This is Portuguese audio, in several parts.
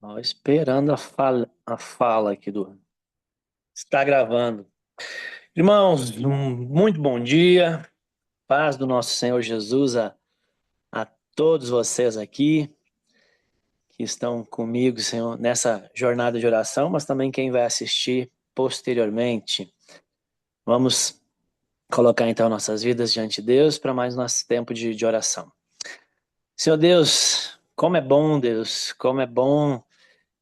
Ó, esperando a fala aqui do. Está gravando. Irmãos, muito bom dia. Paz do nosso Senhor Jesus a todos vocês aqui que estão comigo, Senhor, nessa jornada de oração, mas também quem vai assistir posteriormente. Vamos colocar então nossas vidas diante de Deus para mais nosso tempo de oração. Senhor Deus, como é bom, Deus, como é bom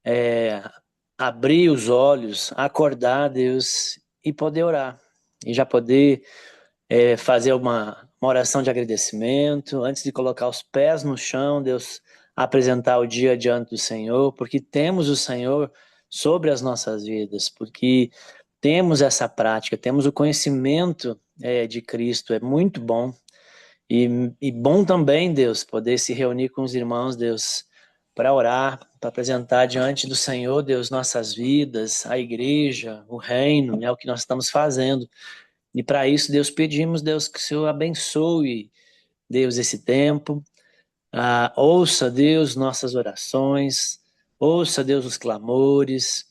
é, abrir os olhos, acordar, Deus, e poder orar. E já poder fazer uma oração de agradecimento, antes de colocar os pés no chão, Deus, apresentar o dia diante do Senhor, porque temos o Senhor sobre as nossas vidas, porque temos essa prática, temos o conhecimento de Cristo, é muito bom. E bom também, Deus, poder se reunir com os irmãos, Deus, para orar, para apresentar diante do Senhor, Deus, nossas vidas, a igreja, o reino, é o que nós estamos fazendo. E para isso, Deus, pedimos, Deus, que o Senhor abençoe, Deus, esse tempo. Ouça, Deus, nossas orações. Ouça, Deus, os clamores.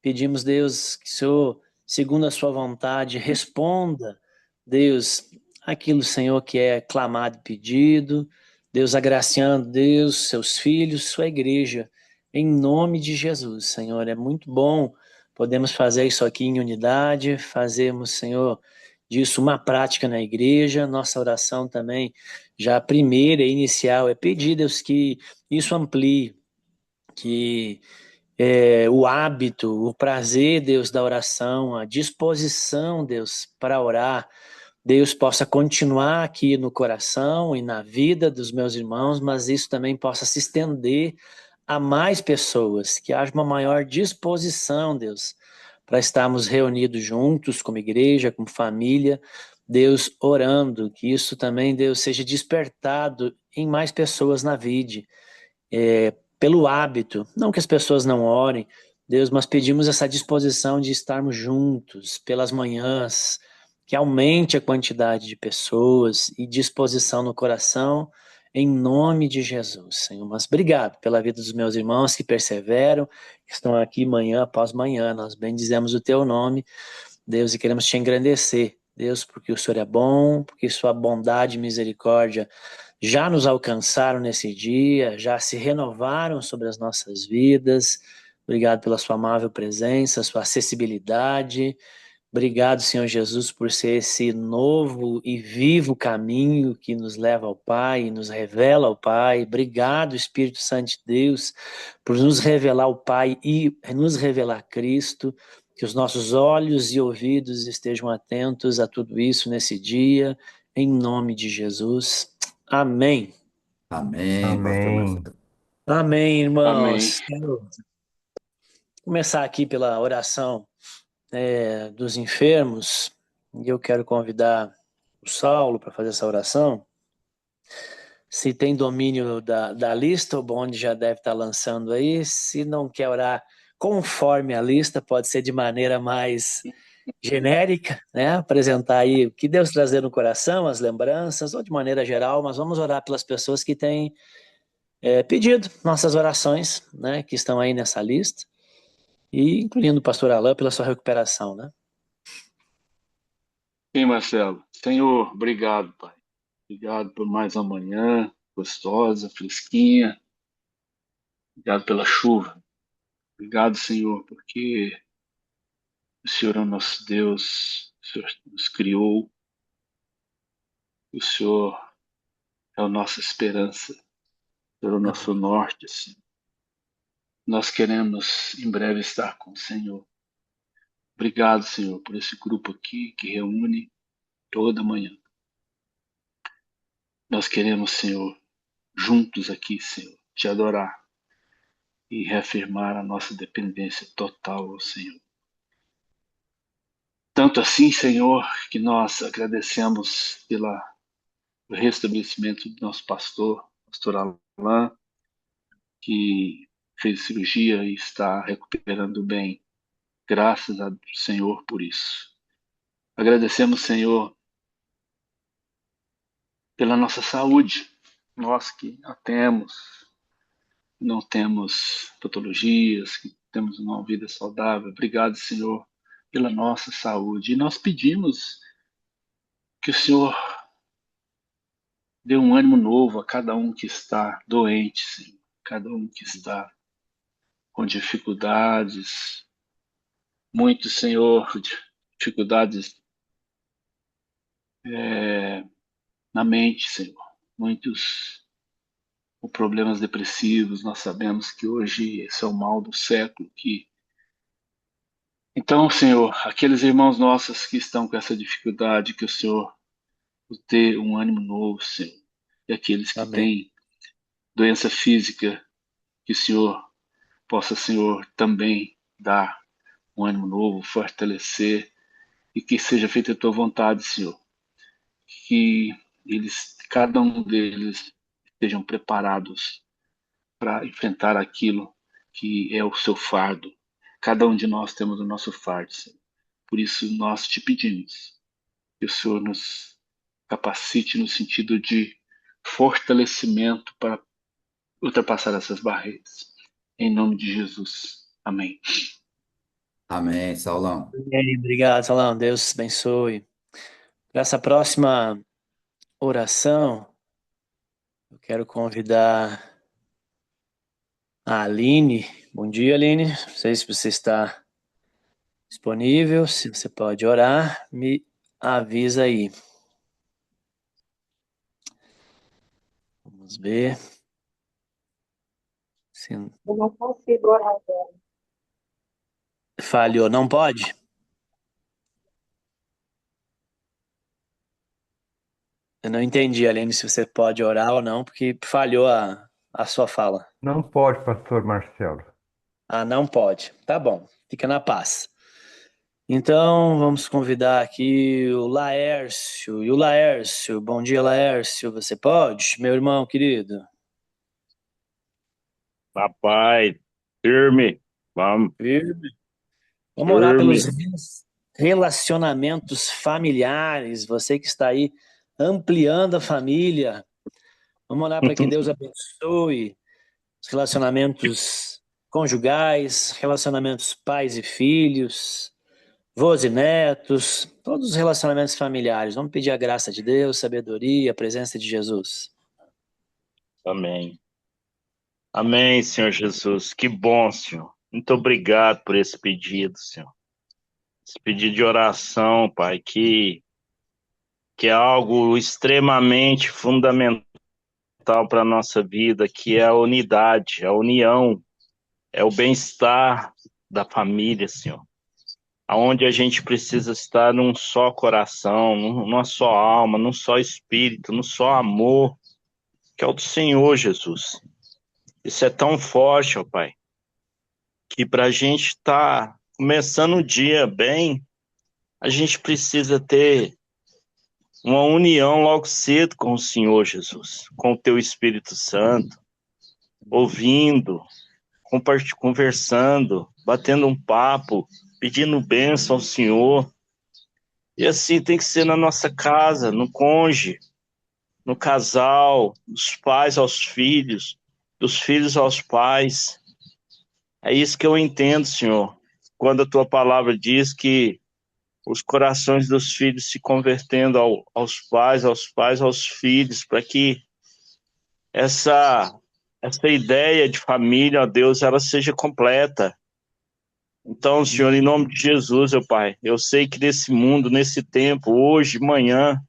Pedimos, Deus, que o Senhor, segundo a sua vontade, responda, Deus, aquilo, Senhor, que é clamado e pedido. Deus, agraciando, Deus, seus filhos, sua igreja, em nome de Jesus, Senhor. É muito bom podemos fazer isso aqui em unidade, fazermos, Senhor, disso uma prática na igreja. Nossa oração também, já a primeira e inicial, é pedir, Deus, que isso amplie, que o hábito, o prazer, Deus, da oração, a disposição, Deus, para orar, Deus possa continuar aqui no coração e na vida dos meus irmãos, mas isso também possa se estender a mais pessoas, que haja uma maior disposição, Deus, para estarmos reunidos juntos como igreja, como família, Deus, orando, que isso também, Deus, seja despertado em mais pessoas na vida, pelo hábito, não que as pessoas não orem, Deus, mas pedimos essa disposição de estarmos juntos pelas manhãs, que aumente a quantidade de pessoas e disposição no coração, em nome de Jesus, Senhor. Mas obrigado pela vida dos meus irmãos que perseveram, que estão aqui manhã após manhã. Nós bendizemos o teu nome, Deus, e queremos te engrandecer, Deus, porque o Senhor é bom, porque sua bondade e misericórdia já nos alcançaram nesse dia, já se renovaram sobre as nossas vidas. Obrigado pela sua amável presença, sua acessibilidade. Obrigado, Senhor Jesus, por ser esse novo e vivo caminho que nos leva ao Pai e nos revela ao Pai. Obrigado, Espírito Santo de Deus, por nos revelar o Pai e nos revelar Cristo. Que os nossos olhos e ouvidos estejam atentos a tudo isso nesse dia, em nome de Jesus. Amém. Amém, pastor Amém. Marcelo. Amém, Amém. irmãos. Quero começar aqui pela oração dos enfermos. E eu quero convidar o Saulo para fazer essa oração. Se tem domínio da lista, o bonde já deve estar lançando aí. Se não quer orar conforme a lista, pode ser de maneira mais genérica, né? Apresentar aí o que Deus trazer no coração, as lembranças, ou de maneira geral, mas vamos orar pelas pessoas que têm pedido nossas orações, né? Que estão aí nessa lista, e incluindo o pastor Alain pela sua recuperação, né? Sim, Marcelo. Senhor, obrigado, Pai. Obrigado por mais uma manhã gostosa, fresquinha. Obrigado pela chuva. Obrigado, Senhor, porque o Senhor é o nosso Deus, o Senhor nos criou, o Senhor é a nossa esperança, o Senhor é o nosso Amém. norte, assim. Nós queremos em breve estar com o Senhor. Obrigado, Senhor, por esse grupo aqui que reúne toda manhã. Nós queremos, Senhor, juntos aqui, Senhor, te adorar e reafirmar a nossa dependência total ao Senhor. Tanto assim, Senhor, que nós agradecemos pelo restabelecimento do nosso pastor Alain, que fez cirurgia e está recuperando bem. Graças ao Senhor por isso. Agradecemos, Senhor, pela nossa saúde, nós que a temos. não temos patologias, que temos uma vida saudável. Obrigado, Senhor, pela nossa saúde. E nós pedimos que o Senhor dê um ânimo novo a cada um que está doente, Senhor, cada um que está com dificuldades, muitos, Senhor, dificuldades na mente, Senhor, muitos com problemas depressivos. Nós sabemos que hoje esse é o mal do século. Então, Senhor, aqueles irmãos nossos que estão com essa dificuldade, que o Senhor os dê um ânimo novo, Senhor. E aqueles que Amém. têm doença física, que o Senhor possa, Senhor, também dar um ânimo novo, fortalecer, e que seja feita a tua vontade, Senhor. Que cada um deles estejam preparados para enfrentar aquilo que é o seu fardo. Cada um de nós temos o nosso fardo, Senhor. Por isso nós te pedimos que o Senhor nos capacite no sentido de fortalecimento para ultrapassar essas barreiras. Em nome de Jesus. Amém. Amém, Saulão. Obrigado, Salão. Deus abençoe. Para essa próxima oração, eu quero convidar a Aline. Bom dia, Aline. Não sei se você está disponível, se você pode orar, me avisa aí. Vamos ver. Se Eu não consigo orar agora. falhou, não pode? Eu não entendi, Aline, se você pode orar ou não, porque falhou a sua fala. Não pode, pastor Marcelo. Ah, não pode. Tá bom, fica na paz. Então, vamos convidar aqui o Laércio. E o Laércio, bom dia, Laércio. Você pode, meu irmão querido? Rapaz, firme, vamos, Firme. Vamos orar pelos firme. relacionamentos familiares. Você que está aí ampliando a família. Vamos orar para que Deus abençoe os relacionamentos conjugais, relacionamentos pais e filhos, avós e netos, todos os relacionamentos familiares. Vamos pedir a graça de Deus, sabedoria, a presença de Jesus. Amém. Amém, Senhor Jesus. Que bom, Senhor. Muito obrigado por esse pedido, Senhor. Esse pedido de oração, Pai, que é algo extremamente fundamental para a nossa vida, que é a unidade, a união, é o bem-estar da família, Senhor. Aonde a gente precisa estar num só coração, numa só alma, num só espírito, num só amor, que é o do Senhor Jesus. Isso é tão forte, ó Pai, que para a gente estar começando o dia bem, a gente precisa ter uma união logo cedo com o Senhor Jesus, com o Teu Espírito Santo, ouvindo, conversando, batendo um papo, pedindo bênção ao Senhor. E assim tem que ser na nossa casa, no cônjuge, no casal, dos pais aos filhos, dos filhos aos pais. É isso que eu entendo, Senhor, quando a Tua palavra diz que os corações dos filhos se convertendo aos pais, aos filhos, para que essa ideia de família, ó Deus, ela seja completa. Então, Senhor, em nome de Jesus, meu Pai, eu sei que nesse mundo, nesse tempo, hoje, manhã,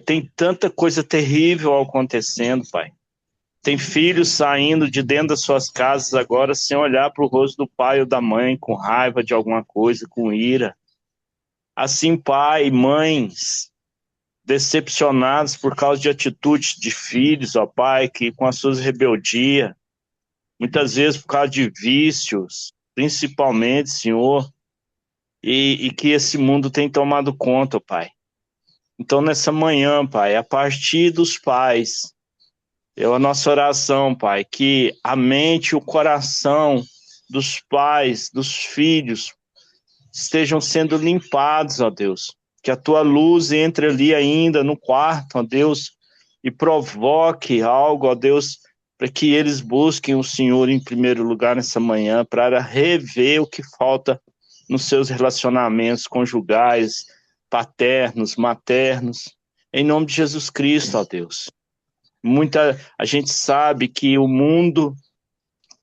tem tanta coisa terrível acontecendo, Pai. Tem filhos saindo de dentro das suas casas agora sem olhar para o rosto do pai ou da mãe, com raiva de alguma coisa, com ira. Assim, pai, mães, decepcionados por causa de atitudes de filhos, ó Pai, que com as suas rebeldias, muitas vezes por causa de vícios, principalmente, Senhor, e que esse mundo tem tomado conta, ó Pai. Então, nessa manhã, Pai, a partir dos pais, a nossa oração, Pai, que a mente e o coração dos pais, dos filhos, estejam sendo limpados, ó Deus. Que a Tua luz entre ali ainda no quarto, ó Deus, e provoque algo, ó Deus, para que eles busquem o Senhor em primeiro lugar nessa manhã, para rever o que falta nos seus relacionamentos conjugais, paternos, maternos, em nome de Jesus Cristo, ó Deus. A gente sabe que o mundo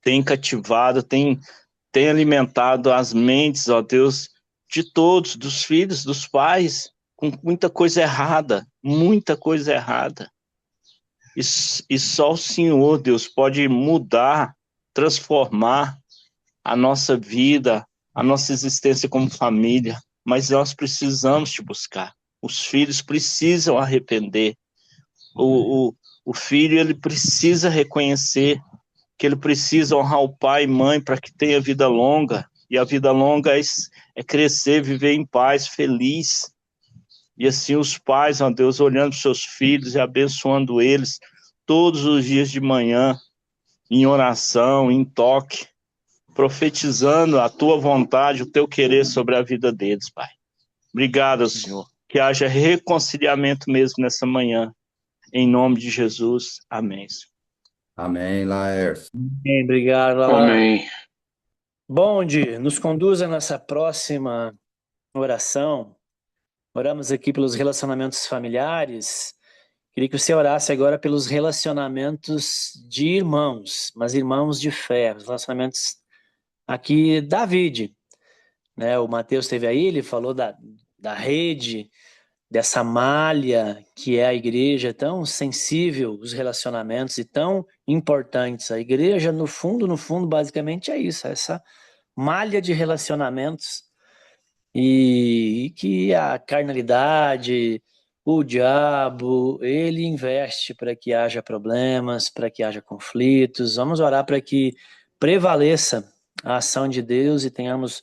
tem cativado, tem alimentado as mentes, ó Deus, de todos, dos filhos, dos pais, com muita coisa errada, muita coisa errada. E só o Senhor, Deus, pode mudar, transformar a nossa vida, a nossa existência como família, mas nós precisamos te buscar. Os filhos precisam arrepender. O filho, ele precisa reconhecer que ele precisa honrar o pai e mãe para que tenha vida longa, e a vida longa é crescer, viver em paz, feliz. E assim os pais, ó Deus, olhando para seus filhos e abençoando eles todos os dias de manhã, em oração, em toque, profetizando a tua vontade, o teu querer sobre a vida deles, Pai. Obrigado, Senhor. Que haja reconciliamento mesmo nessa manhã. Em nome de Jesus. Amém, Senhor. Amém, Laércio. Bem, obrigado, Alan. Amém. Bonde, nos conduza nessa próxima oração. Oramos aqui pelos relacionamentos familiares. Queria que você orasse agora pelos relacionamentos de irmãos, mas irmãos de fé, os relacionamentos aqui, David, né? O Mateus esteve aí, ele falou da rede, dessa malha que é a igreja, tão sensível os relacionamentos e tão importantes. A igreja, no fundo, basicamente é isso, essa malha de relacionamentos e que a carnalidade, o diabo, ele investe para que haja problemas, para que haja conflitos. Vamos orar para que prevaleça a ação de Deus e tenhamos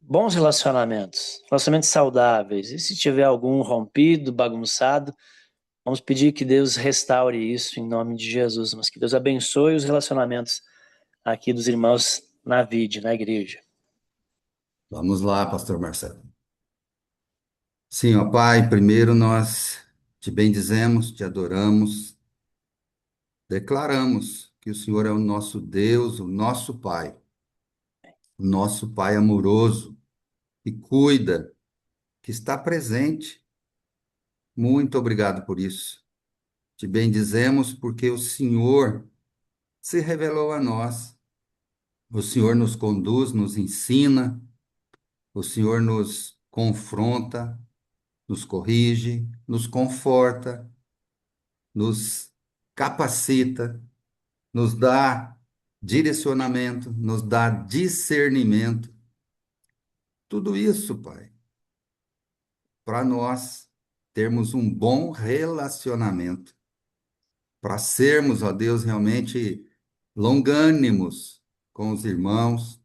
bons relacionamentos, relacionamentos saudáveis. E se tiver algum rompido, bagunçado, vamos pedir que Deus restaure isso em nome de Jesus, mas que Deus abençoe os relacionamentos aqui dos irmãos na vida, na igreja. Vamos lá, pastor Marcelo. Sim, ó Pai, primeiro nós te bendizemos, te adoramos, declaramos que o Senhor é o nosso Deus, o nosso Pai amoroso, que cuida, que está presente. Muito obrigado por isso. Te bendizemos porque o Senhor se revelou a nós. O Senhor nos conduz, nos ensina, o Senhor nos confronta, nos corrige, nos conforta, nos capacita, nos dá direcionamento, nos dá discernimento. Tudo isso, Pai, para nós termos um bom relacionamento, para sermos, ó Deus, realmente longânimos com os irmãos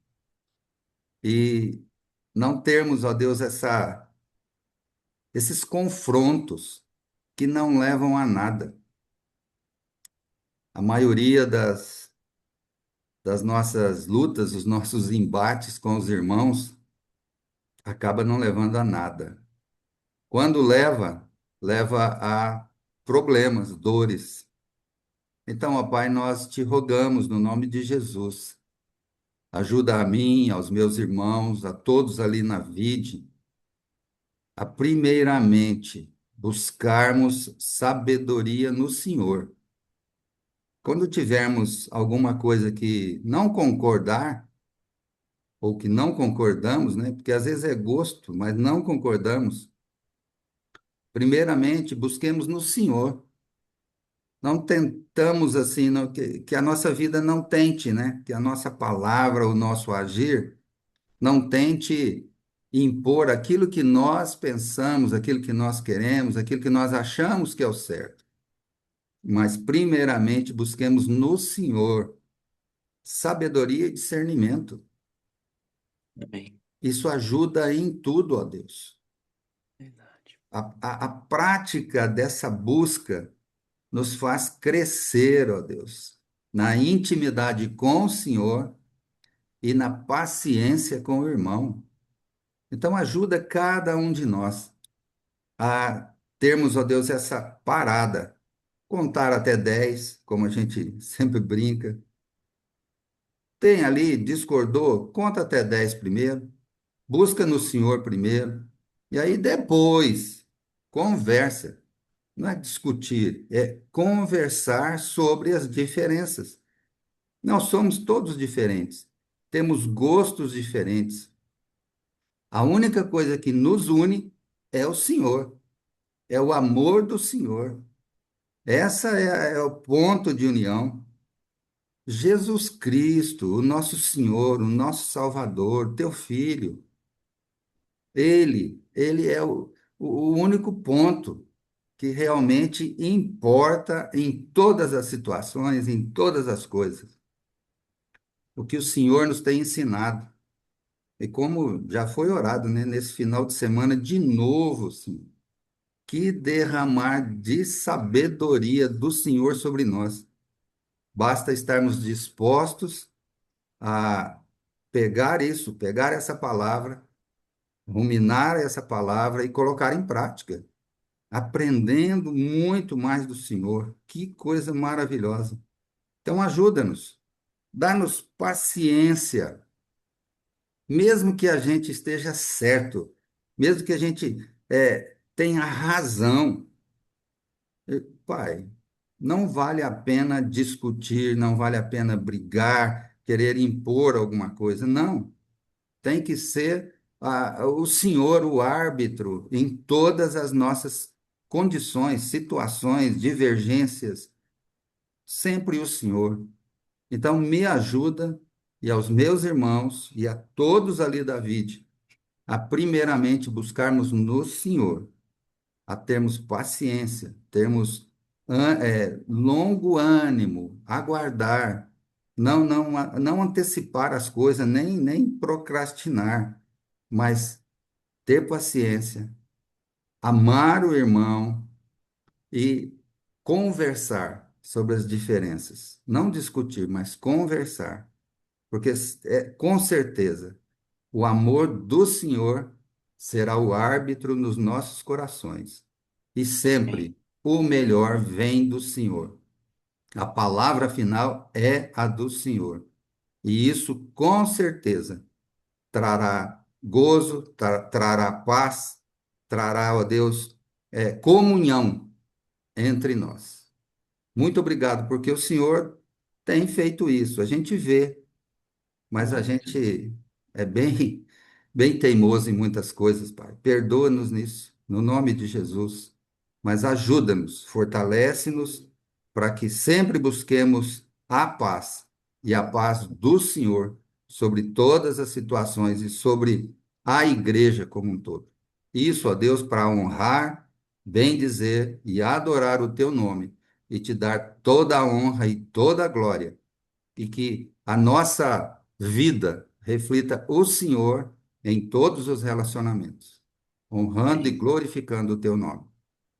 e não termos, ó Deus, esses confrontos que não levam a nada. A maioria das nossas lutas, os nossos embates com os irmãos, acaba não levando a nada. Quando leva a problemas, dores. Então, ó Pai, nós te rogamos no nome de Jesus. Ajuda a mim, aos meus irmãos, a todos ali na vide, a primeiramente buscarmos sabedoria no Senhor. Quando tivermos alguma coisa que não concordar, ou que não concordamos, né? Porque às vezes é gosto, mas não concordamos. Primeiramente, busquemos no Senhor. Não tentamos assim, que a nossa vida não tente, né? Que a nossa palavra, o nosso agir, não tente impor aquilo que nós pensamos, aquilo que nós queremos, aquilo que nós achamos que é o certo. Mas, primeiramente, busquemos no Senhor sabedoria e discernimento. Amém. Isso ajuda em tudo, ó Deus. Verdade. A prática dessa busca nos faz crescer, ó Deus, na intimidade com o Senhor e na paciência com o irmão. Então, ajuda cada um de nós a termos, ó Deus, essa parada contar até 10, como a gente sempre brinca. Tem ali, discordou, conta até 10 primeiro, busca no Senhor primeiro, e aí depois conversa. Não é discutir, é conversar sobre as diferenças. Nós somos todos diferentes, temos gostos diferentes. A única coisa que nos une é o Senhor, é o amor do Senhor. Essa é o ponto de união. Jesus Cristo, o nosso Senhor, o nosso Salvador, teu Filho, ele é o único ponto que realmente importa em todas as situações, em todas as coisas. O que o Senhor nos tem ensinado. E como já foi orado, né, nesse final de semana, de novo, Senhor, que derramar de sabedoria do Senhor sobre nós. Basta estarmos dispostos a pegar isso, pegar essa palavra, ruminar essa palavra e colocar em prática, aprendendo muito mais do Senhor. Que coisa maravilhosa. Então, ajuda-nos, dá-nos paciência, mesmo que a gente esteja certo, mesmo que a gente tenha razão. Pai, não vale a pena discutir, não vale a pena brigar, querer impor alguma coisa. Não. Tem que ser o Senhor, o árbitro, em todas as nossas condições, situações, divergências. Sempre o Senhor. Então, me ajuda e aos meus irmãos e a todos ali da vide a primeiramente buscarmos no Senhor, a termos paciência, termos longo ânimo, aguardar, não antecipar as coisas, nem procrastinar, mas ter paciência, amar o irmão e conversar sobre as diferenças. Não discutir, mas conversar. Porque com certeza o amor do Senhor será o árbitro nos nossos corações. E sempre o melhor vem do Senhor. A palavra final é a do Senhor. E isso, com certeza, trará gozo, trará paz, trará, ó Deus, comunhão entre nós. Muito obrigado, porque o Senhor tem feito isso. A gente vê, mas a gente é bem teimoso em muitas coisas, Pai. Perdoa-nos nisso, no nome de Jesus. Mas ajuda-nos, fortalece-nos para que sempre busquemos a paz e a paz do Senhor sobre todas as situações e sobre a igreja como um todo. Isso, ó Deus, para honrar, bendizer e adorar o teu nome e te dar toda a honra e toda a glória e que a nossa vida reflita o Senhor em todos os relacionamentos, honrando e glorificando o teu nome.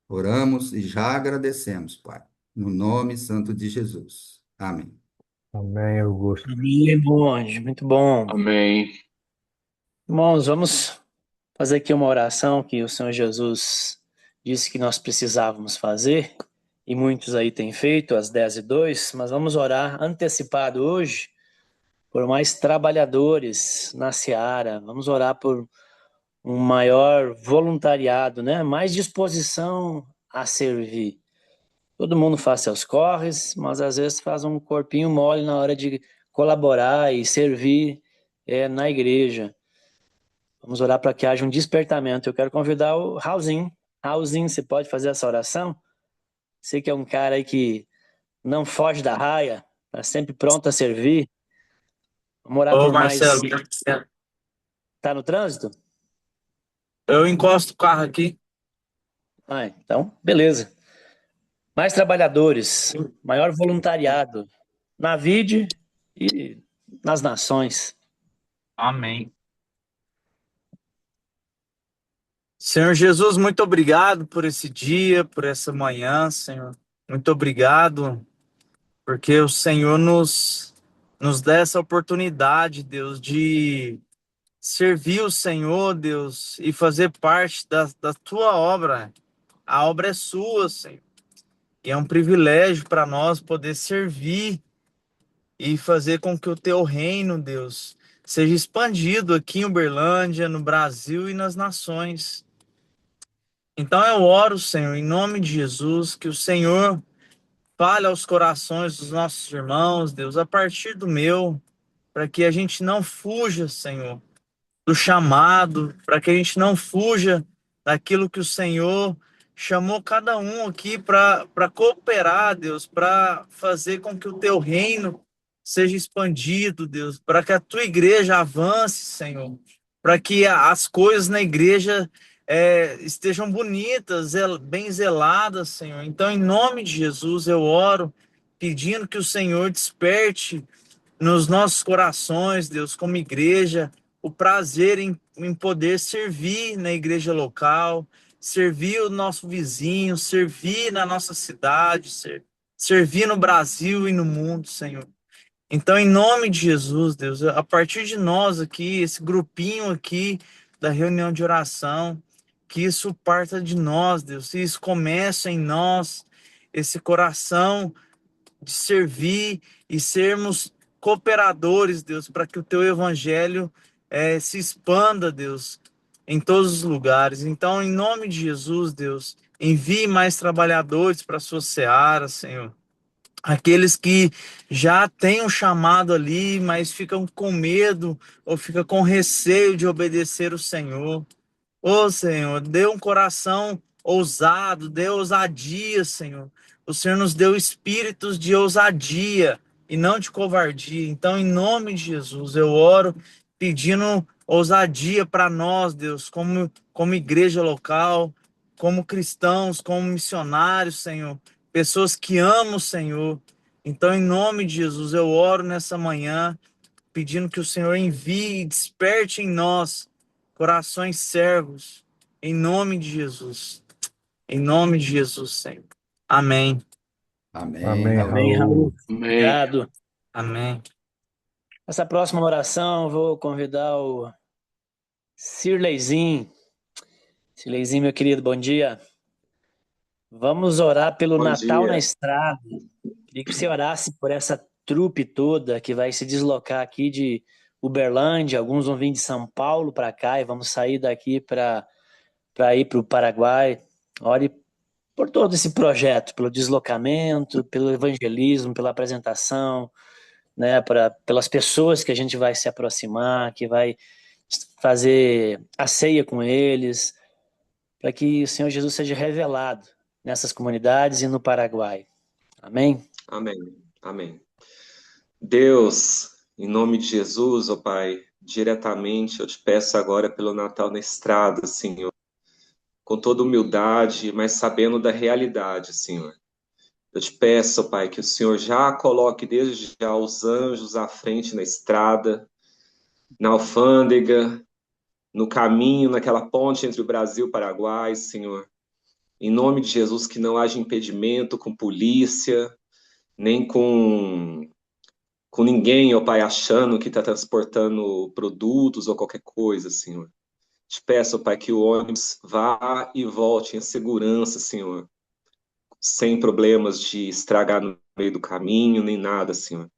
Oramos e já agradecemos, Pai, no nome santo de Jesus. Amém. Amém, Augusto. Amém, monge, muito bom. Amém. Irmãos, vamos fazer aqui uma oração que o Senhor Jesus disse que nós precisávamos fazer, e muitos aí têm feito, às 10h02, mas vamos orar antecipado hoje por mais trabalhadores na seara, vamos orar por um maior voluntariado, né? Mais disposição a servir. Todo mundo faz seus corres, mas às vezes faz um corpinho mole na hora de colaborar e servir na igreja. Vamos orar para que haja um despertamento. Eu quero convidar o Raulzinho. Raulzinho, você pode fazer essa oração? Você que é um cara aí que não foge da raia, está sempre pronto a servir. Vamos orar Ô, por mais... Marcelo, Tá no trânsito? eu encosto o carro aqui. Então, beleza. Mais trabalhadores, maior voluntariado na vide e nas nações. Amém. Senhor Jesus, muito obrigado por esse dia, por essa manhã, Senhor. Muito obrigado, porque o Senhor nos dá essa oportunidade, Deus, de servir o Senhor, Deus, e fazer parte da tua obra. A obra é sua, Senhor. E é um privilégio para nós poder servir e fazer com que o teu reino, Deus, seja expandido aqui em Uberlândia, no Brasil e nas nações. Então eu oro, Senhor, em nome de Jesus, que o Senhor fale aos corações dos nossos irmãos, Deus, a partir do meu, para que a gente não fuja, Senhor, do chamado, para que a gente não fuja daquilo que o Senhor chamou cada um aqui para cooperar, Deus, para fazer com que o teu reino seja expandido, Deus, para que a tua igreja avance, Senhor, para que as coisas na igreja estejam bonitas, bem zeladas, Senhor. Então, em nome de Jesus, eu oro pedindo que o Senhor desperte nos nossos corações, Deus, como igreja, o prazer em poder servir na igreja local, servir o nosso vizinho, servir na nossa cidade, servir no Brasil e no mundo, Senhor. Então, em nome de Jesus, Deus, a partir de nós aqui, esse grupinho aqui da reunião de oração, que isso parta de nós, Deus, que isso comece em nós, esse coração de servir e sermos cooperadores, Deus, para que o teu evangelho se expanda, Deus, em todos os lugares. Então, em nome de Jesus, Deus, envie mais trabalhadores para a sua seara, Senhor. Aqueles que já têm um chamado ali, mas ficam com medo ou ficam com receio de obedecer o Senhor. Ô Senhor, dê um coração ousado, dê ousadia, Senhor. O Senhor nos deu espíritos de ousadia e não de covardia. Então, em nome de Jesus, eu oro pedindo ousadia para nós, Deus, como igreja local, como cristãos, como missionários, Senhor. Pessoas que amam o Senhor. Então, em nome de Jesus, eu oro nessa manhã pedindo que o Senhor envie e desperte em nós corações servos, em nome de Jesus. Em nome de Jesus, Senhor. Amém. Amém, Amém, Amém, Raul. Raul. Raul. Amém. Obrigado. Amém. Essa próxima oração, eu vou convidar o Sirleizinho. Sirleizinho, meu querido, bom dia. Vamos orar pelo Bom Natal na dia. Estrada. Queria que você orasse por essa trupe toda que vai se deslocar aqui de Uberlândia. Alguns vão vir de São Paulo para cá e vamos sair daqui para ir para o Paraguai. Ore por todo esse projeto, pelo deslocamento, pelo evangelismo, pela apresentação, né, pelas pessoas que a gente vai se aproximar, que vai fazer a ceia com eles, para que o Senhor Jesus seja revelado nessas comunidades e no Paraguai. Amém? Amém. Amém. Deus, em nome de Jesus, ó Pai, diretamente eu te peço agora pelo Natal na Estrada, Senhor, com toda humildade, mas sabendo da realidade, Senhor. Eu te peço, ó Pai, que o Senhor já coloque desde já os anjos à frente na estrada, na alfândega, no caminho, naquela ponte entre o Brasil e o Paraguai, Senhor. Em nome de Jesus, que não haja impedimento com polícia, nem com ninguém, ó Pai, achando que está transportando produtos ou qualquer coisa, Senhor. Te peço, ó Pai, que o ônibus vá e volte em segurança, Senhor, sem problemas de estragar no meio do caminho, nem nada, Senhor.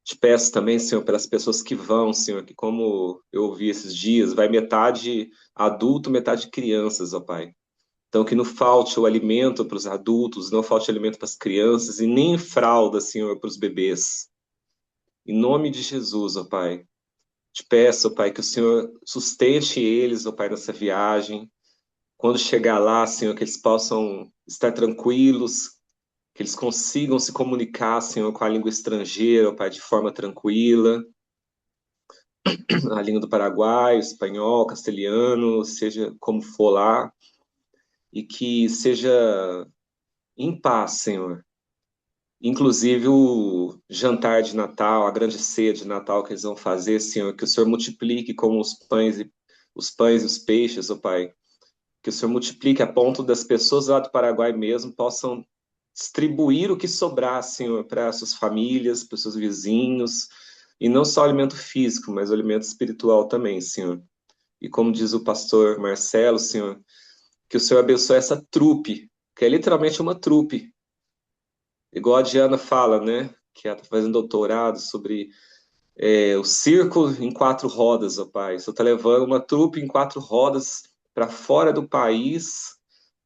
Te peço também, Senhor, pelas pessoas que vão, Senhor, que como eu ouvi esses dias, vai metade adulto, metade crianças, ó Pai. Então, que não falte o alimento para os adultos, não falte alimento para as crianças e nem fralda, Senhor, para os bebês. Em nome de Jesus, ó Pai, te peço, ó Pai, que o Senhor sustente eles, ó Pai, nessa viagem. Quando chegar lá, Senhor, que eles possam estar tranquilos, que eles consigam se comunicar, Senhor, com a língua estrangeira, ó Pai, de forma tranquila. A língua do Paraguai, espanhol, castelhano, seja como for lá. E que seja em paz, Senhor. Inclusive o jantar de Natal, a grande ceia de Natal que eles vão fazer, Senhor, que o Senhor multiplique como os pães e os peixes, ó Pai. Que o Senhor multiplique a ponto das pessoas lá do Paraguai mesmo possam distribuir o que sobrar, Senhor, para suas famílias, para os seus vizinhos, e não só o alimento físico, mas o alimento espiritual também, Senhor. E como diz o pastor Marcelo, Senhor, que o Senhor abençoe essa trupe, que é literalmente uma trupe, igual a Diana fala, né? Que ela está fazendo doutorado sobre o circo em 4 rodas, ó Pai. O Senhor está levando uma trupe em 4 rodas para fora do país,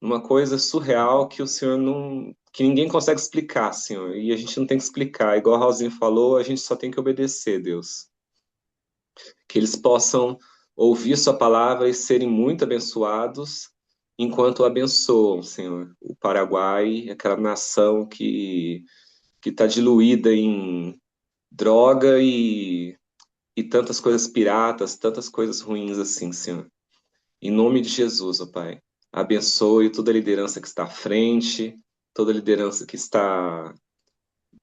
uma coisa surreal que o Senhor não, que ninguém consegue explicar, Senhor. E a gente não tem que explicar. Igual a Rosinha falou, a gente só tem que obedecer, Deus. Que eles possam ouvir Sua palavra e serem muito abençoados enquanto abençoam, Senhor. O Paraguai, aquela nação que está diluída em droga e tantas coisas piratas, tantas coisas ruins assim, Senhor. Em nome de Jesus, ó Pai, abençoe toda a liderança que está à frente, toda a liderança que está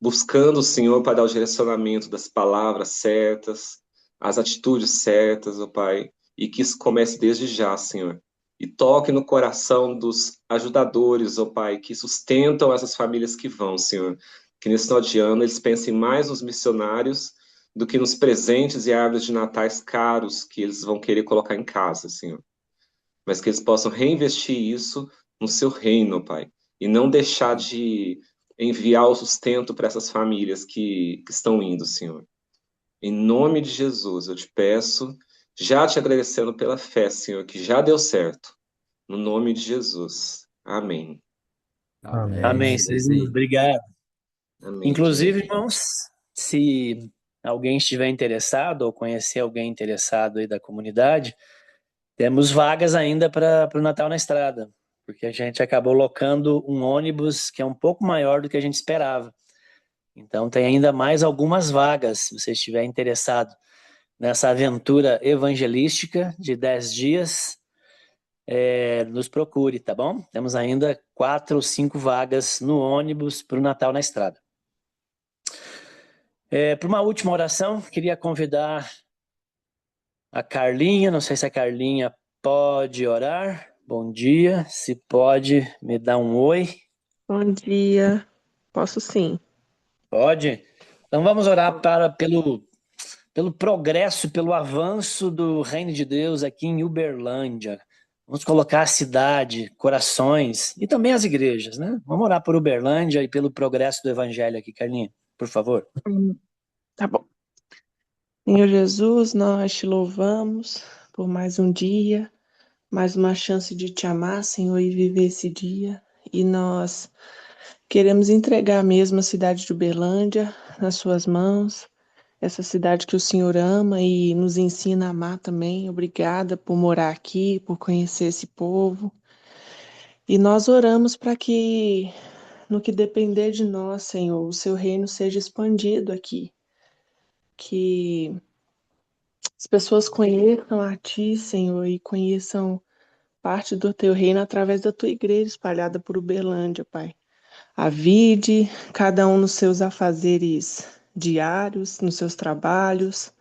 buscando o Senhor para dar o direcionamento das palavras certas, as atitudes certas, ó Pai, e que isso comece desde já, Senhor. E toque no coração dos ajudadores, ó Pai, que sustentam essas famílias que vão, Senhor. Que nesse final de ano eles pensem mais nos missionários do que nos presentes e árvores de natais caros que eles vão querer colocar em casa, Senhor. Mas que eles possam reinvestir isso no seu reino, ó Pai. E não deixar de enviar o sustento para essas famílias que estão indo, Senhor. Em nome de Jesus, eu te peço, já te agradecendo pela fé, Senhor, que já deu certo. No nome de Jesus. Amém. Amém. Amém, Amém. Isso Senhor. aí. Obrigado. Amém, Inclusive, gente. irmãos, se alguém estiver interessado ou conhecer alguém interessado aí da comunidade, temos vagas ainda para o Natal na Estrada, porque a gente acabou locando um ônibus que é um pouco maior do que a gente esperava. Então tem ainda mais algumas vagas, se você estiver interessado nessa aventura evangelística de 10 dias, nos procure, tá bom? Temos ainda 4 ou 5 vagas no ônibus para o Natal na Estrada. Para uma última oração, queria convidar a Carlinha, não sei se a Carlinha pode orar. Bom dia, se pode, me dá um oi. Bom dia. Posso sim. Pode? Então vamos orar pelo progresso, pelo avanço do reino de Deus aqui em Uberlândia. Vamos colocar a cidade, corações e também as igrejas, né? Vamos orar por Uberlândia e pelo progresso do evangelho aqui, Carlinha, por favor. Tá bom. Senhor Jesus, nós te louvamos por mais um dia, mais uma chance de te amar, Senhor, e viver esse dia. E nós queremos entregar mesmo a cidade de Uberlândia nas suas mãos, essa cidade que o Senhor ama e nos ensina a amar também. Obrigada por morar aqui, por conhecer esse povo. E nós oramos para que, no que depender de nós, Senhor, o seu reino seja expandido aqui. Que as pessoas conheçam a Ti, Senhor, e conheçam parte do Teu reino através da Tua igreja espalhada por Uberlândia, Pai. Vide cada um nos seus afazeres diários, nos seus trabalhos,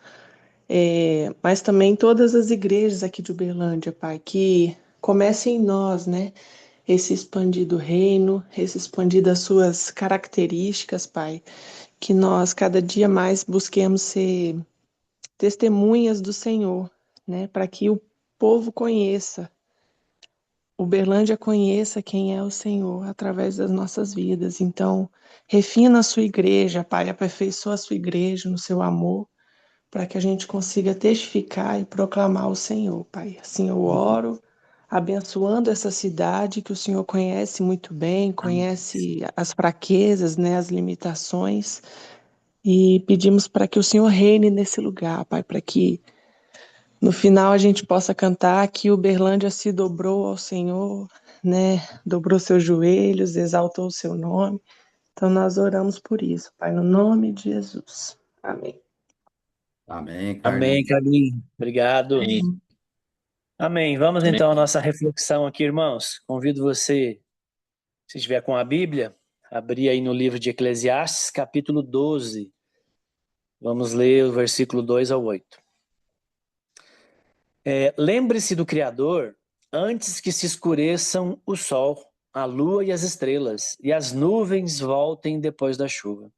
mas também todas as igrejas aqui de Uberlândia, Pai, que comece em nós, né? Esse expandido reino, esse expandido as suas características, Pai, que nós cada dia mais busquemos ser testemunhas do Senhor, né? Para que o povo conheça, Uberlândia conheça quem é o Senhor através das nossas vidas. Então, refina a sua igreja, Pai, aperfeiçoa a sua igreja no seu amor, para que a gente consiga testificar e proclamar o Senhor, Pai. Assim eu oro, abençoando essa cidade que o Senhor conhece muito bem, conhece as fraquezas, né, as limitações, e pedimos para que o Senhor reine nesse lugar, Pai, para que no final a gente possa cantar que Uberlândia se dobrou ao Senhor, né? Dobrou seus joelhos, exaltou o seu nome. Então nós oramos por isso, Pai, no nome de Jesus. Amém. Amém, Amém, Carlinhos. Carlinha. Obrigado. Amém. Amém. Vamos Amém. então à nossa reflexão aqui, irmãos. Convido você, se estiver com a Bíblia, abrir aí no livro de Eclesiastes, capítulo 12. Vamos ler o versículo 2 ao 8. Lembre-se do Criador antes que se escureçam o sol, a lua e as estrelas, e as nuvens voltem depois da chuva.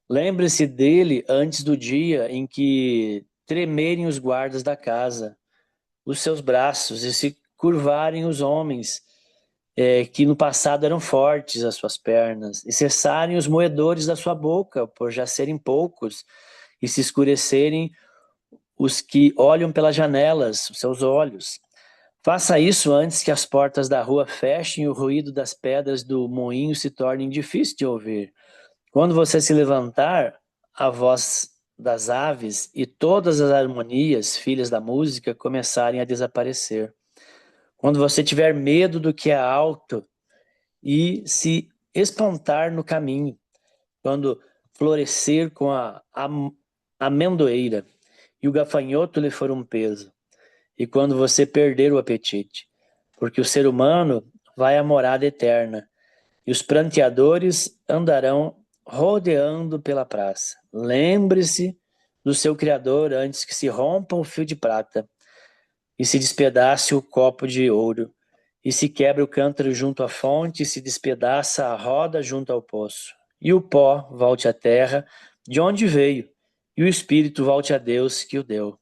Lembre-se dele antes do dia em que tremerem os guardas da casa, os seus braços, e se curvarem os homens, que no passado eram fortes as suas pernas, e cessarem os moedores da sua boca, por já serem poucos, e se escurecerem os que olham pelas janelas, os seus olhos. Faça isso antes que as portas da rua fechem e o ruído das pedras do moinho se torne difícil de ouvir. Quando você se levantar, a voz das aves e todas as harmonias, filhas da música, começarem a desaparecer. Quando você tiver medo do que é alto e se espantar no caminho, quando florescer com a amendoeira e o gafanhoto lhe for um peso, e quando você perder o apetite, porque o ser humano vai à morada eterna, e os pranteadores andarão rodeando pela praça. Lembre-se do seu Criador antes que se rompa o fio de prata, e se despedace o copo de ouro, e se quebra o cântaro junto à fonte, e se despedaça a roda junto ao poço. E o pó volte à terra, de onde veio, e o espírito volte a Deus que o deu.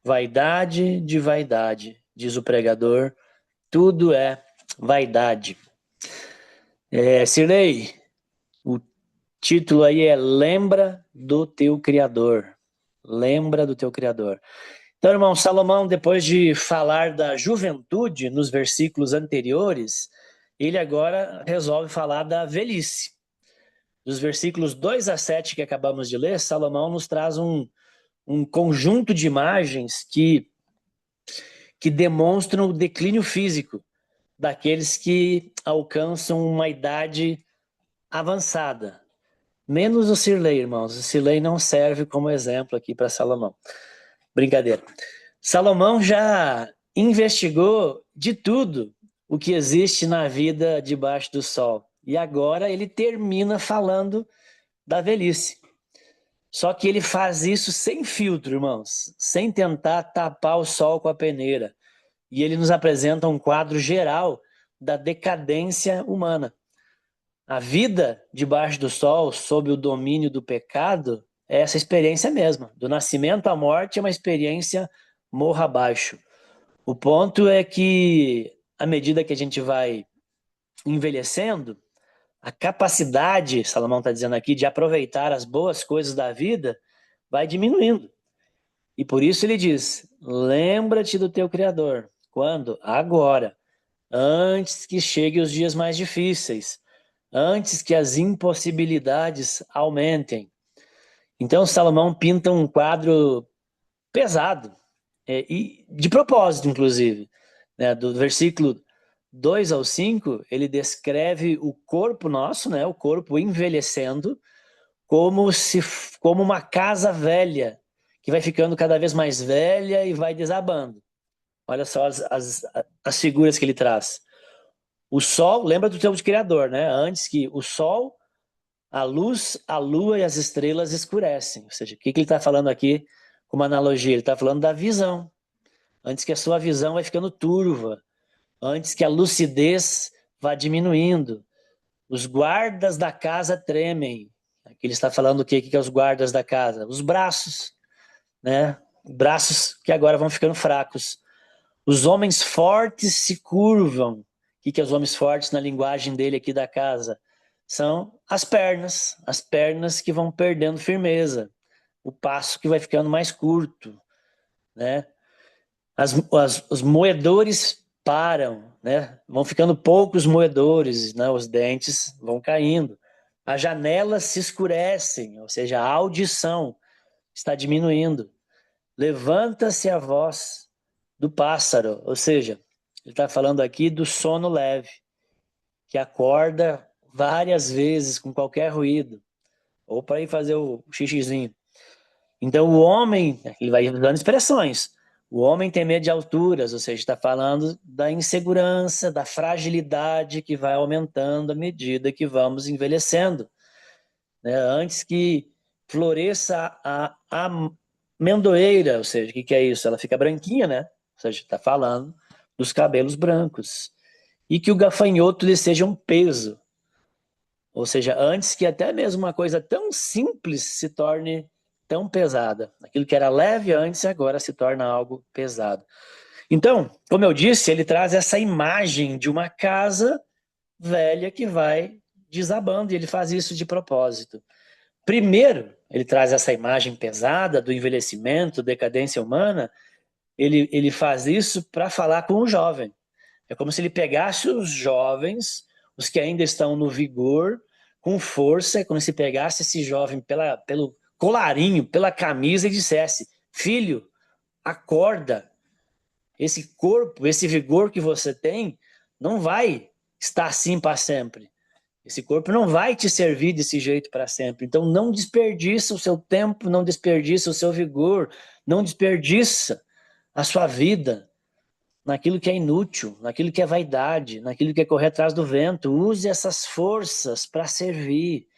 Vaidade de vaidade, diz o pregador, tudo é vaidade. Cirlei, o título aí é Lembra do Teu Criador. Lembra do Teu Criador. Então, irmão, Salomão, depois de falar da juventude nos versículos anteriores, ele agora resolve falar da velhice. Dos versículos 2 a 7 que acabamos de ler, Salomão nos traz um conjunto de imagens que demonstram o declínio físico daqueles que alcançam uma idade avançada. Menos o Cirlei, irmãos. O Cirlei não serve como exemplo aqui para Salomão. Brincadeira. Salomão já investigou de tudo o que existe na vida debaixo do sol. E agora ele termina falando da velhice. Só que ele faz isso sem filtro, irmãos, sem tentar tapar o sol com a peneira. E ele nos apresenta um quadro geral da decadência humana. A vida debaixo do sol, sob o domínio do pecado, é essa experiência mesma. Do nascimento à morte é uma experiência morra abaixo. O ponto é que, à medida que a gente vai envelhecendo, a capacidade, Salomão está dizendo aqui, de aproveitar as boas coisas da vida vai diminuindo. E por isso ele diz, lembra-te do teu Criador. Quando? Agora. Antes que cheguem os dias mais difíceis. Antes que as impossibilidades aumentem. Então Salomão pinta um quadro pesado, e de propósito, inclusive. Né? Do versículo 2 ao 5, ele descreve o corpo nosso, né? O corpo envelhecendo, como uma casa velha, que vai ficando cada vez mais velha e vai desabando. Olha só as figuras que ele traz. O sol, lembra do teu Criador, né? Antes que o sol, a luz, a lua e as estrelas escurecem. Ou seja, o que ele está falando aqui com uma analogia? Ele está falando da visão. Antes que a sua visão vai ficando turva. Antes que a lucidez vá diminuindo. Os guardas da casa tremem. Aqui ele está falando o que é os guardas da casa? Os braços, né? Braços que agora vão ficando fracos. Os homens fortes se curvam. O que é os homens fortes na linguagem dele aqui da casa? São as pernas que vão perdendo firmeza, o passo que vai ficando mais curto, né? Os moedores param, né? Vão ficando poucos moedores, né? Os dentes vão caindo. As janelas se escurecem, ou seja, a audição está diminuindo. Levanta-se a voz do pássaro, ou seja, ele está falando aqui do sono leve, que acorda várias vezes com qualquer ruído, ou para ir fazer o xixizinho. Então o homem, ele vai dando expressões, o homem tem medo de alturas, ou seja, está falando da insegurança, da fragilidade que vai aumentando à medida que vamos envelhecendo. Né? Antes que floresça a amendoeira, ou seja, o que é isso? Ela fica branquinha, né? Ou seja, está falando dos cabelos brancos. E que o gafanhoto lhe seja um peso. Ou seja, antes que até mesmo uma coisa tão simples se torne tão pesada. Aquilo que era leve antes, agora se torna algo pesado. Então, como eu disse, ele traz essa imagem de uma casa velha que vai desabando, e ele faz isso de propósito. Primeiro, ele traz essa imagem pesada do envelhecimento, decadência humana. Ele faz isso para falar com o jovem. É como se ele pegasse os jovens, os que ainda estão no vigor, com força, é como se pegasse esse jovem pelo colarinho, pela camisa e dissesse: filho, acorda, esse corpo, esse vigor que você tem, não vai estar assim para sempre. Esse corpo não vai te servir desse jeito para sempre. Então não desperdiça o seu tempo, não desperdiça o seu vigor, não desperdiça a sua vida naquilo que é inútil, naquilo que é vaidade, naquilo que é correr atrás do vento. Use essas forças para servir,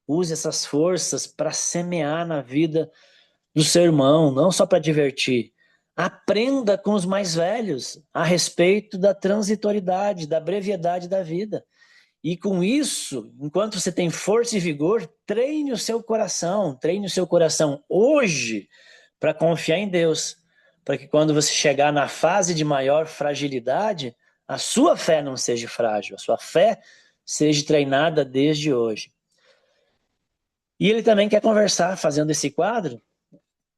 use essas forças para semear na vida do seu irmão, não só para divertir. Aprenda com os mais velhos a respeito da transitoriedade, da brevidade da vida. E com isso, enquanto você tem força e vigor, treine o seu coração hoje para confiar em Deus, para que quando você chegar na fase de maior fragilidade, a sua fé não seja frágil, a sua fé seja treinada desde hoje. E ele também quer conversar, fazendo esse quadro,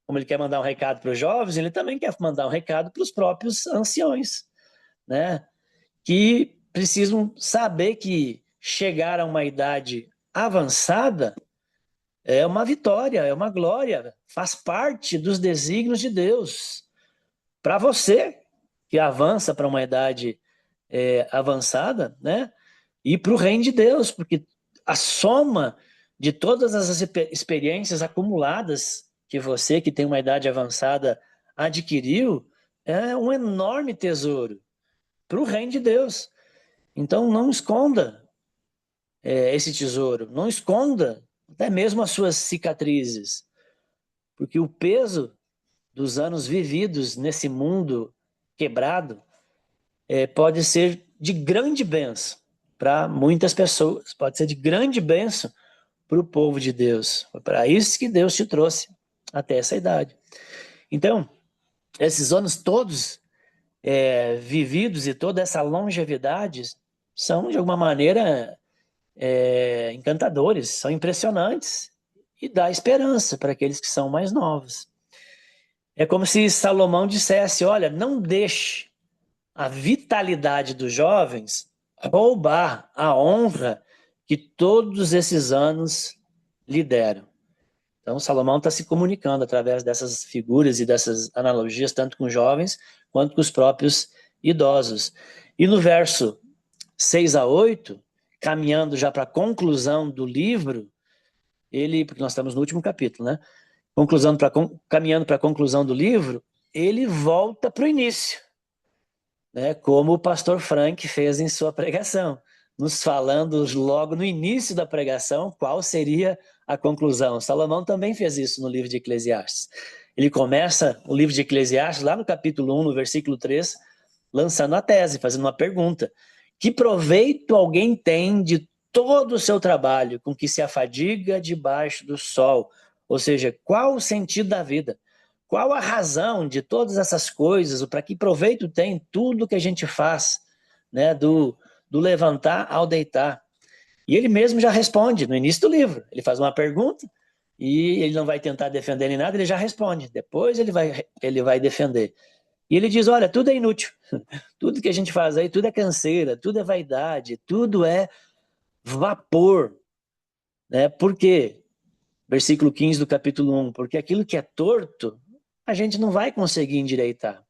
como ele quer mandar um recado para os jovens, ele também quer mandar um recado para os próprios anciões, né? Que precisam saber que chegar a uma idade avançada é uma vitória, é uma glória, faz parte dos desígnios de Deus. Para você que avança para uma idade avançada, né? E para o reino de Deus, porque a soma de todas as experiências acumuladas que você, que tem uma idade avançada, adquiriu, é um enorme tesouro para o reino de Deus. Então não esconda esse tesouro, não esconda até mesmo as suas cicatrizes, porque o peso dos anos vividos nesse mundo quebrado pode ser de grande bênção para muitas pessoas, pode ser de grande bênção para o povo de Deus. Foi para isso que Deus te trouxe até essa idade. Então, esses anos todos vividos e toda essa longevidade são, de alguma maneira, encantadores, são impressionantes e dá esperança para aqueles que são mais novos. É como se Salomão dissesse: olha, não deixe a vitalidade dos jovens roubar a honra que todos esses anos lhe deram. Então, Salomão está se comunicando através dessas figuras e dessas analogias, tanto com jovens quanto com os próprios idosos. E no verso 6 a 8, caminhando já para a conclusão do livro, porque nós estamos no último capítulo, né? Caminhando para a conclusão do livro, ele volta para o início, né? Como o pastor Frank fez em sua pregação, nos falando logo no início da pregação qual seria a conclusão. Salomão também fez isso no livro de Eclesiastes. Ele começa o livro de Eclesiastes lá no capítulo 1, no versículo 3, lançando a tese, fazendo uma pergunta: que proveito alguém tem de todo o seu trabalho com que se afadiga debaixo do sol? Ou seja, qual o sentido da vida? Qual a razão de todas essas coisas? Para que proveito tem tudo que a gente faz, né? Do levantar ao deitar. E ele mesmo já responde no início do livro. Ele faz uma pergunta e ele não vai tentar defender nem nada, ele já responde. Depois ele vai defender. E ele diz: olha, tudo é inútil. Tudo que a gente faz aí, tudo é canseira, tudo é vaidade, tudo é vapor. Né? Por quê? Versículo 15 do capítulo 1. Porque aquilo que é torto, a gente não vai conseguir endireitar.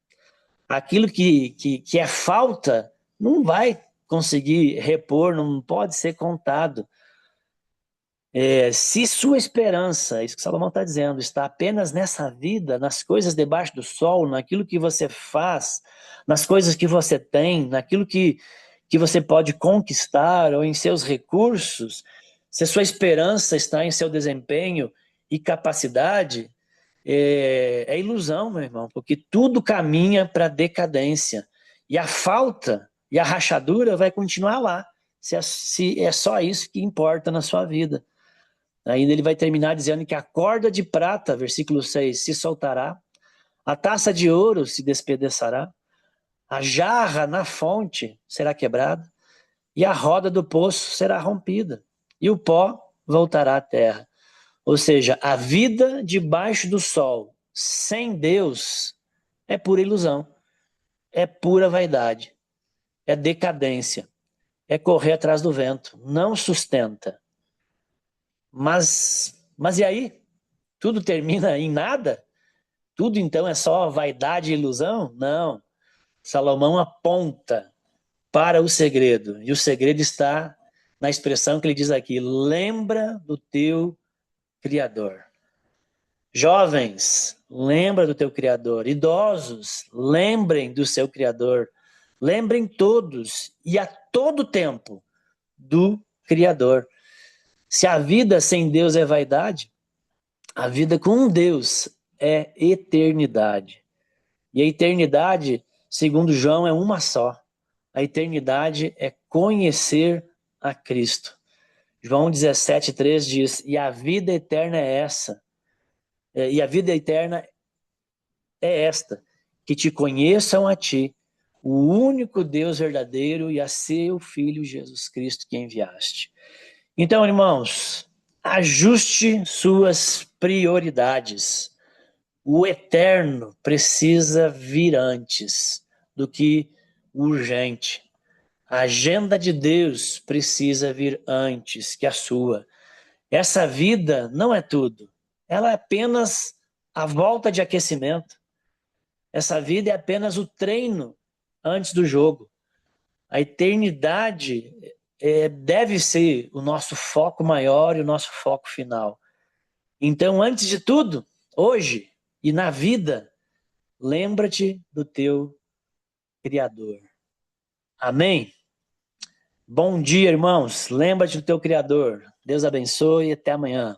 Aquilo que é falta, não vai conseguir repor, não pode ser contado. Se sua esperança, isso que Salomão está dizendo, está apenas nessa vida, nas coisas debaixo do sol, naquilo que você faz, nas coisas que você tem, naquilo que você pode conquistar ou em seus recursos, se a sua esperança está em seu desempenho e capacidade, é ilusão, meu irmão, porque tudo caminha para a decadência. E a falta e a rachadura vai continuar lá, se é só isso que importa na sua vida. Ainda ele vai terminar dizendo que a corda de prata, versículo 6, se soltará, a taça de ouro se despedaçará, A jarra na fonte será quebrada, e a roda do poço será rompida, e o pó voltará à terra. Ou seja, a vida debaixo do sol, sem Deus, é pura ilusão, é pura vaidade, é decadência, é correr atrás do vento, não sustenta. Mas e aí? Tudo termina em nada? Tudo então é só vaidade e ilusão? Não. Salomão aponta para o segredo, e o segredo está na expressão que ele diz aqui: lembra do teu Criador. Jovens, lembra do teu Criador. Idosos, lembrem do seu Criador. Lembrem todos e a todo tempo do Criador. Se a vida sem Deus é vaidade, a vida com um Deus é eternidade. E a eternidade, segundo João, é uma só. A eternidade é conhecer a Cristo. João 17,3 diz: e a vida eterna é essa. E a vida eterna é esta, que te conheçam a ti, o único Deus verdadeiro, e a seu Filho Jesus Cristo que enviaste. Então, irmãos, ajuste suas prioridades. O eterno precisa vir antes do que o urgente. A agenda de Deus precisa vir antes que a sua. Essa vida não é tudo. Ela é apenas a volta de aquecimento. Essa vida é apenas o treino antes do jogo. A eternidade deve ser o nosso foco maior e o nosso foco final. Então, antes de tudo, hoje e na vida, lembra-te do teu Criador. Amém? Bom dia, irmãos. Lembra-te do teu Criador. Deus abençoe e até amanhã.